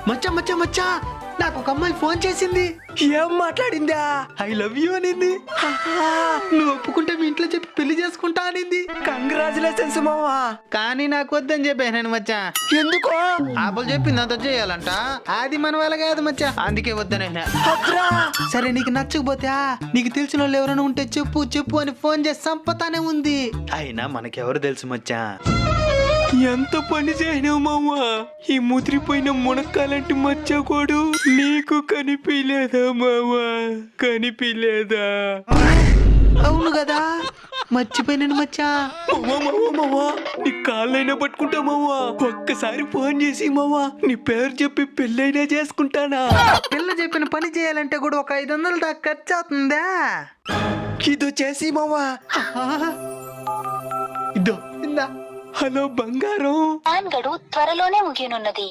మచ్చా మచ్చా మచ్చా నాకు ఒక అమ్మాయి ఫోన్ చేసింది. ఏం మాట్లాడిందా? ఐ లవ్ యూ అనింది. నువ్వు ఒప్పుకుంటే మీ ఇంట్లో చెప్పి పెళ్లి చేసుకుంటా అనింది. కంగ్రాచులేషన్స్ మావా. కానీ నాకు వద్దని చెప్పాను మచ్చా. ఎందుకో? ఆపలు చెప్పింది అంత చేయాలంట, అది మన వల్ల కాదు మచ్చా, అందుకే వద్దనైనా. సరే నీకు నచ్చకపోతే నీకు తెలిసిన వాళ్ళు ఎవరైనా ఉంటే చెప్పు చెప్పు అని ఫోన్ చేసి సంపతానే ఉంది. అయినా మనకెవరు తెలుసు మచ్చా. ఎంత పని చేయనావు మావా. ఈ ముదిరిపోయిన మునక్కాలంటి మచ్చకోడు నీకు కనిపించలేదా మావా? కనిపించలేదా? అవును కదా, మర్చిపోయినాను మచ్చా. మావా నీ కాళ్ళైనా పట్టుకుంటా మావా. ఒక్కసారి ఫోన్ చేసి మావా నీ పేరు చెప్పి పెళ్ళైనా చేసుకుంటానా? పిల్ల చెప్పిన పని చేయాలంటే కూడా ఒక 500 దాకా ఖర్చు అవుతుందా? ఇదో చేసి మావా. ఇదో ఇందా. హలో బంగారం. గడువు త్వరలోనే ముగియనున్నది.